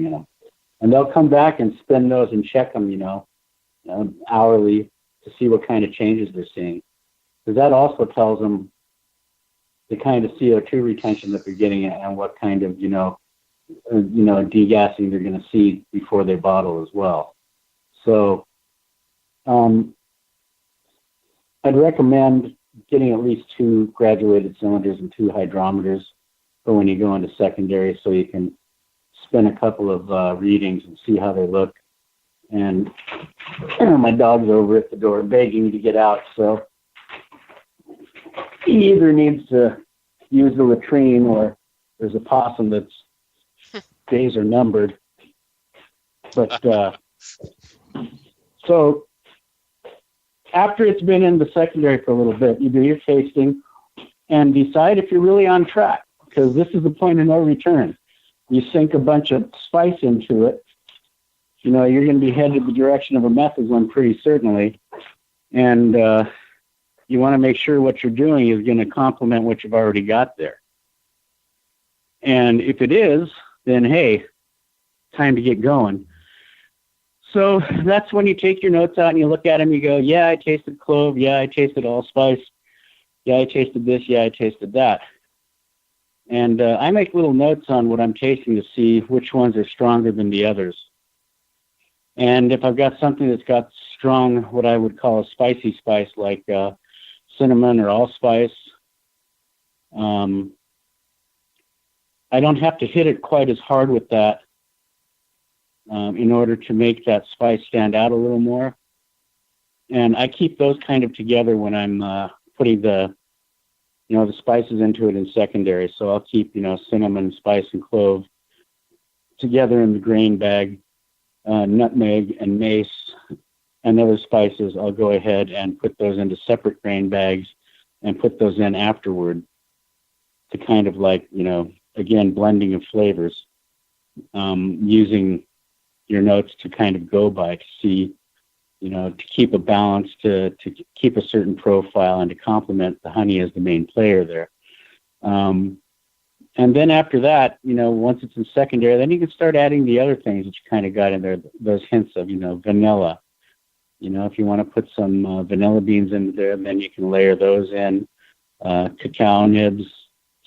in them. And they'll come back and spin those and check them, hourly to see what kind of changes they're seeing. Because that also tells them the kind of CO2 retention that they're getting and what kind of, degassing they're going to see before they bottle as well. So I'd recommend getting at least 2 graduated cylinders and 2 hydrometers for when you go into secondary, so you can spin a couple of readings and see how they look. And my dog's over at the door begging to get out, so he either needs to use the latrine or there's a possum that's days are numbered. But so after it's been in the secondary for a little bit, you do your tasting and decide if you're really on track, because this is the point of no return. You sink a bunch of spice into it. You're going to be headed the direction of a method one pretty certainly. And you want to make sure what you're doing is going to complement what you've already got there. And if it is, then hey, time to get going. So that's when you take your notes out and you look at them, you go, yeah, I tasted clove, yeah, I tasted allspice, yeah, I tasted this, yeah, I tasted that. And I make little notes on what I'm tasting to see which ones are stronger than the others. And if I've got something that's got strong, what I would call a spicy spice, like cinnamon or allspice, I don't have to hit it quite as hard with that in order to make that spice stand out a little more. And I keep those kind of together when I'm putting the spices into it in secondary. So I'll keep, cinnamon, spice, and clove together in the grain bag. Nutmeg and mace and other spices, I'll go ahead and put those into separate grain bags and put those in afterward to kind of like, again, blending of flavors, using your notes to kind of go by to see, to keep a balance, to keep a certain profile and to complement the honey as the main player there. And then after that, once it's in secondary, then you can start adding the other things that you kind of got in there, those hints of, vanilla. If you want to put some vanilla beans in there, then you can layer those in. Cacao nibs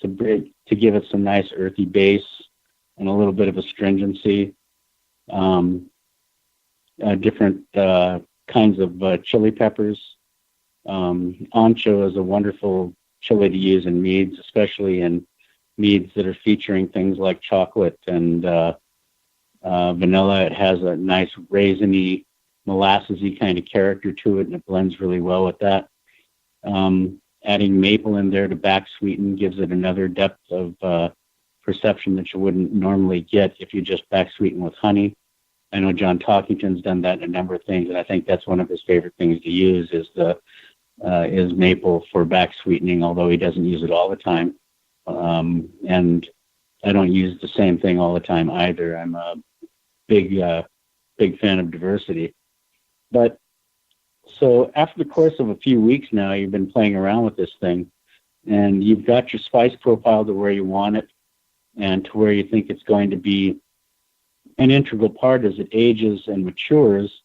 to give it some nice earthy base and a little bit of astringency. Different kinds of chili peppers. Ancho is a wonderful chili to use in meads, especially in meads that are featuring things like chocolate and vanilla. It has a nice raisiny, molassesy kind of character to it, and it blends really well with that. Adding maple in there to back sweeten gives it another depth of perception that you wouldn't normally get if you just back sweeten with honey. I know John Talkington's done that in a number of things, and I think that's one of his favorite things to use is maple for back sweetening, although he doesn't use it all the time. And I don't use the same thing all the time either. I'm a big fan of diversity. But so after the course of a few weeks now, you've been playing around with this thing, and you've got your spice profile to where you want it and to where you think it's going to be an integral part as it ages and matures.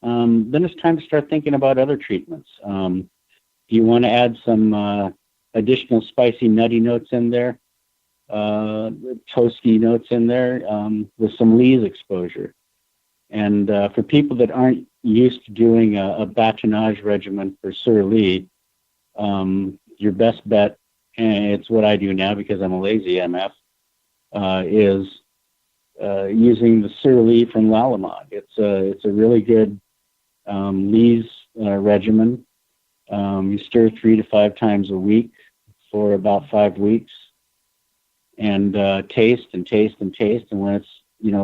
Then it's time to start thinking about other treatments. Do you want to add some additional spicy, nutty notes in there, toasty notes in there with some lees exposure? And for people that aren't used to doing a batonnage regimen for Sur Lee, your best bet, and it's what I do now because I'm a lazy MF, is using the Sur Lee from Lalamog. It's a really good lees regimen. You stir 3 to 5 times a week for about 5 weeks, and taste and taste and taste. And when it's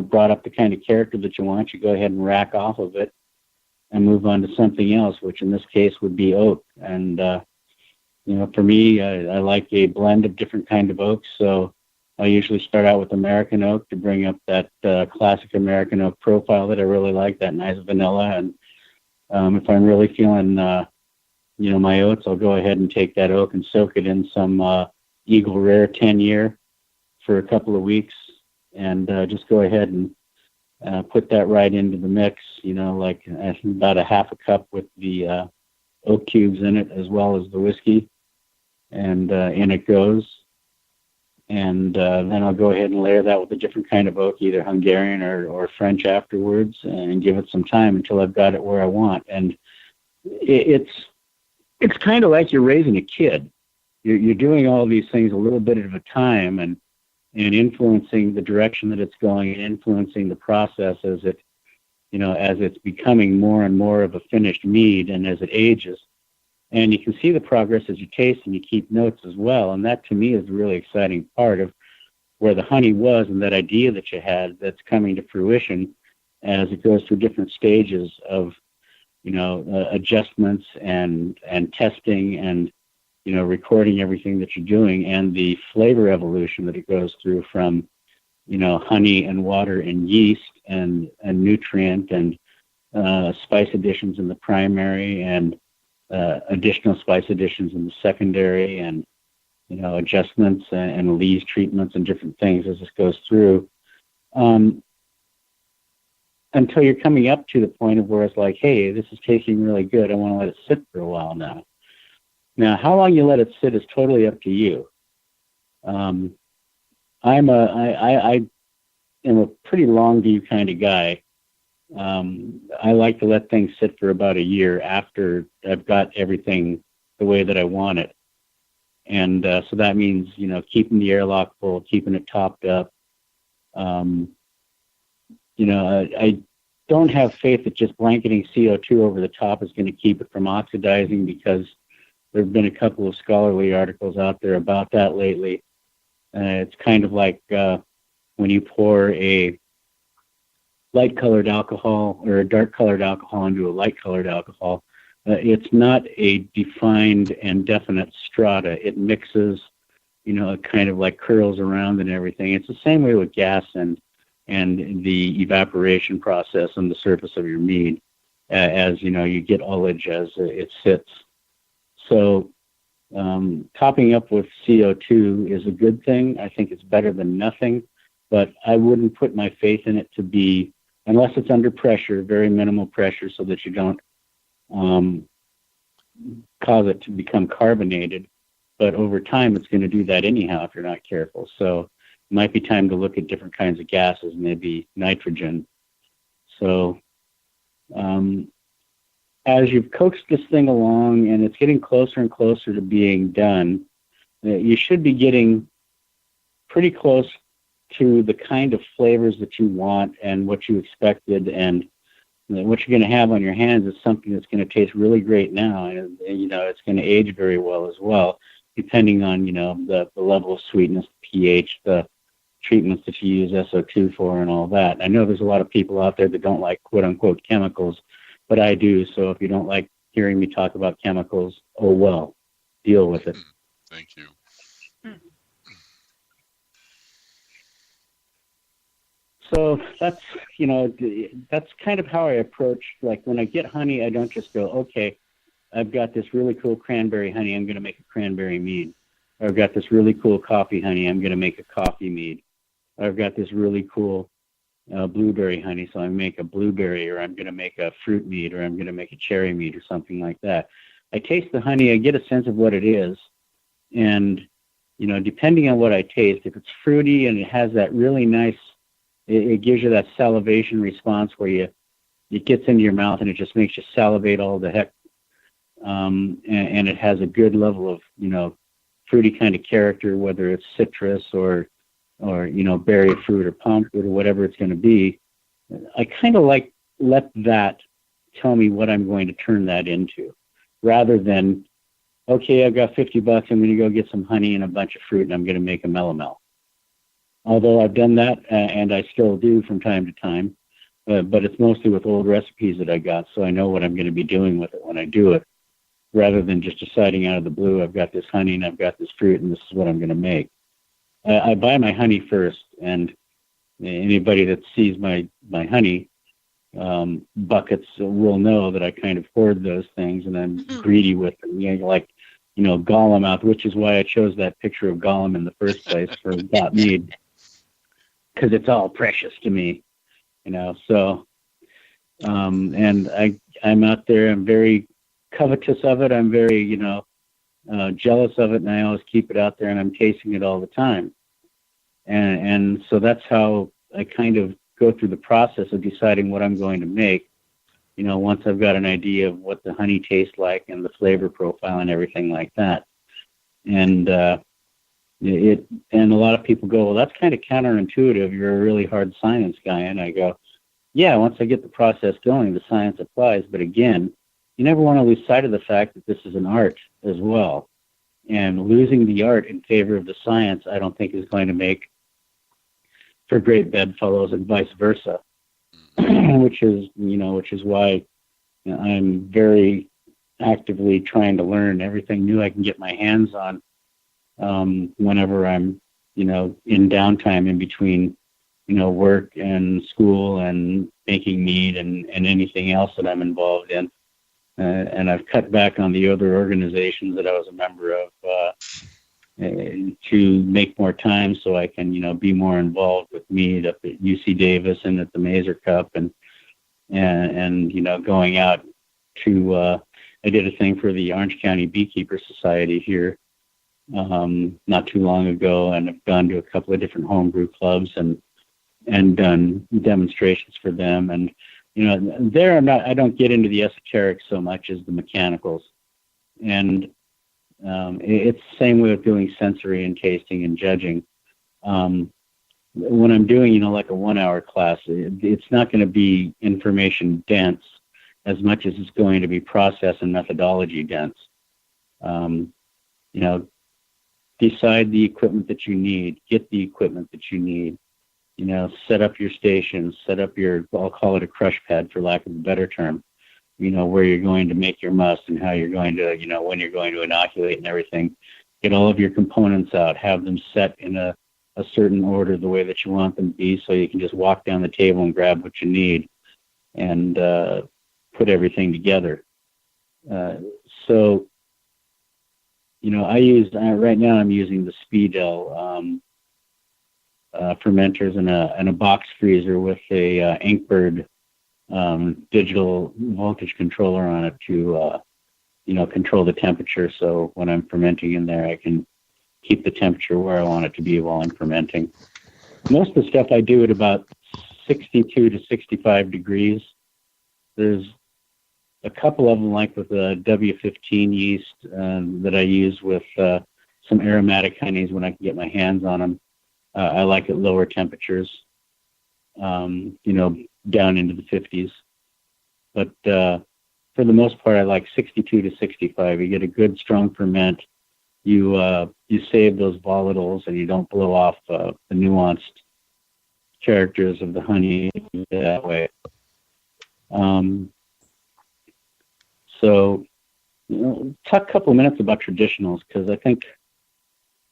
brought up the kind of character that you want, you go ahead and rack off of it and move on to something else, which in this case would be oak. And for me, I like a blend of different kind of oaks. So I usually start out with American oak to bring up that classic American oak profile that I really like, that nice vanilla. And if I'm really feeling my oats, I'll go ahead and take that oak and soak it in some Eagle Rare 10-year for a couple of weeks and just go ahead and put that right into the mix, like about a half a cup with the oak cubes in it, as well as the whiskey, and in it goes. And then I'll go ahead and layer that with a different kind of oak, either Hungarian or French afterwards, and give it some time until I've got it where I want. And it's kind of like you're raising a kid. You're doing all these things a little bit at a time, and influencing the direction that it's going, and influencing the process as it's becoming more and more of a finished mead, and as it ages. And you can see the progress as you taste, and you keep notes as well. And that, to me, is the really exciting part of where the honey was, and that idea that you had that's coming to fruition as it goes through different stages of, adjustments and testing and, recording everything that you're doing, and the flavor evolution that it goes through from, honey and water and yeast and nutrient and spice additions in the primary, and additional spice additions in the secondary, and adjustments and lees treatments and different things as this goes through, until you're coming up to the point of where it's like, hey, this is tasting really good. I want to let it sit for a while now. Now, how long you let it sit is totally up to you. I am a pretty long view kind of guy. I like to let things sit for about a year after I've got everything the way that I want it. And so that means, keeping the airlock full, keeping it topped up. I don't have faith that just blanketing CO2 over the top is going to keep it from oxidizing, because there have been a couple of scholarly articles out there about that lately. It's kind of like when you pour a light-colored alcohol or a dark-colored alcohol into a light-colored alcohol. It's not a defined and definite strata. It mixes, it kind of like curls around and everything. It's the same way with gas and the evaporation process on the surface of your mead, as you get ullage as it sits. So topping up with CO2 is a good thing. I think it's better than nothing, but I wouldn't put my faith in it to be, unless it's under pressure, very minimal pressure, so that you don't cause it to become carbonated. But over time, it's going to do that anyhow if you're not careful. So it might be time to look at different kinds of gases, maybe nitrogen. So as you've coaxed this thing along and it's getting closer and closer to being done, you should be getting pretty close to the kind of flavors that you want and what you expected, and what you're going to have on your hands is something that's going to taste really great now, and it's going to age very well as well, depending on the level of sweetness, the pH, the treatments that you use SO2 for, and all that. I know there's a lot of people out there that don't like quote unquote chemicals, but I do. So if you don't like hearing me talk about chemicals, oh well, deal with it. Thank you. So that's kind of how I approach, like when I get honey, I don't just go, okay, I've got this really cool cranberry honey, I'm going to make a cranberry mead. Or I've got this really cool coffee honey, I'm going to make a coffee mead. Or I've got this really cool blueberry honey, so I make a blueberry, or I'm going to make a fruit mead, or I'm going to make a cherry mead, or something like that. I taste the honey, I get a sense of what it is, and, depending on what I taste, if it's fruity and it has that really nice, it gives you that salivation response where it gets into your mouth and it just makes you salivate all the heck. And it has a good level of, fruity kind of character, whether it's citrus or berry fruit or palm fruit or whatever it's going to be. I kind of let that tell me what I'm going to turn that into, rather than, okay, I've got $50, I'm going to go get some honey and a bunch of fruit and I'm going to make a melomel. Although I've done that, and I still do from time to time, but it's mostly with old recipes that I got, so I know what I'm going to be doing with it when I do it, rather than just deciding out of the blue, I've got this honey and I've got this fruit and this is what I'm going to make. I buy my honey first, and anybody that sees my honey buckets will know that I kind of hoard those things, and I'm greedy with them, like Gollum out, which is why I chose that picture of Gollum in the first place for Mead. because it's all precious to me, So, and I'm out there. I'm very covetous of it. I'm very, jealous of it, and I always keep it out there, and I'm tasting it all the time. And so that's how I kind of go through the process of deciding what I'm going to make. Once I've got an idea of what the honey tastes like and the flavor profile and everything like that. And and a lot of people go, well, that's kind of counterintuitive. You're a really hard science guy. And I go, yeah, once I get the process going, the science applies. But again, you never want to lose sight of the fact that this is an art as well. And losing the art in favor of the science, I don't think is going to make for great bedfellows, and vice versa. which is why I'm very actively trying to learn everything new I can get my hands on whenever I'm, in downtime in between, work and school and making mead and anything else that I'm involved in. And I've cut back on the other organizations that I was a member of to make more time so I can, be more involved with Mead up at UC Davis and at the Mazer Cup and going out to, I did a thing for the Orange County Beekeeper Society here not too long ago, and I've gone to a couple of different homebrew clubs and done demonstrations for them. And, there I don't get into the esoteric so much as the mechanicals. And it's the same way with doing sensory and tasting and judging. When I'm doing, like a 1 hour class, it's not going to be information dense as much as it's going to be process and methodology dense. Decide the equipment that you need, get the equipment that you need, set up your stations, set up your, I'll call it a crush pad for lack of a better term, where you're going to make your must and how you're going to, when you're going to inoculate and everything. Get all of your components out, have them set in a certain order the way that you want them to be, so you can just walk down the table and grab what you need and put everything together. So, I use, right now I'm using the Speedel fermenters in a box freezer with a Inkbird digital voltage controller on it to, control the temperature. So when I'm fermenting in there, I can keep the temperature where I want it to be while I'm fermenting. Most of the stuff I do at about 62 to 65 degrees. There's a couple of them, like with the W15 yeast that I use with some aromatic honeys when I can get my hands on them. I like at lower temperatures, down into the 50s. But for the most part, I like 62 to 65. You get a good, strong ferment. You save those volatiles, and you don't blow off the nuanced characters of the honey that way. So, talk a couple of minutes about traditionals, because I think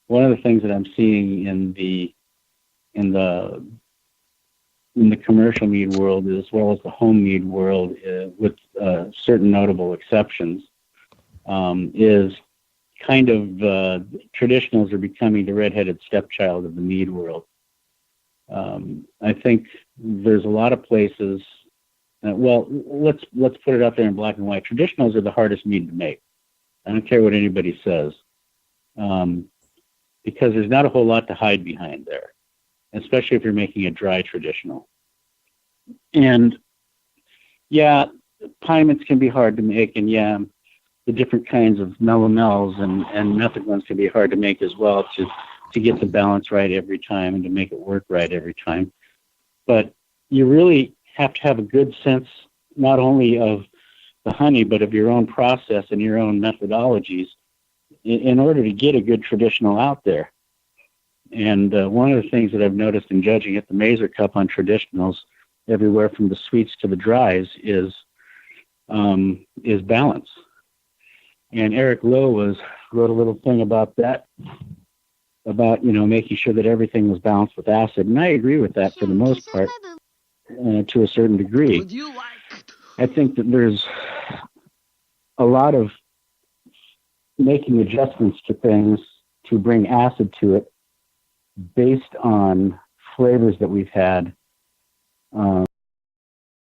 one of the things that I'm seeing in the commercial mead world, as well as the home mead world, with certain notable exceptions, is kind of traditionals are becoming the redheaded stepchild of the mead world. I think there's a lot of places. Let's put it out there in black and white. Traditionals are the hardest mead to make. I don't care what anybody says, because there's not a whole lot to hide behind there, especially if you're making a dry traditional. And yeah, pinements can be hard to make, and yeah, the different kinds of melomels and method ones can be hard to make as well to get the balance right every time and to make it work right every time. But you really have to have a good sense not only of the honey, but of your own process and your own methodologies in order to get a good traditional out there. And one of the things that I've noticed in judging at the Mazer Cup on traditionals, everywhere from the sweets to the dries, is balance. And Eric Lowe wrote a little thing about that, about making sure that everything was balanced with acid, and I agree with that for the most part, to a certain degree. I think that there's a lot of making adjustments to things to bring acid to it based on flavors that we've had.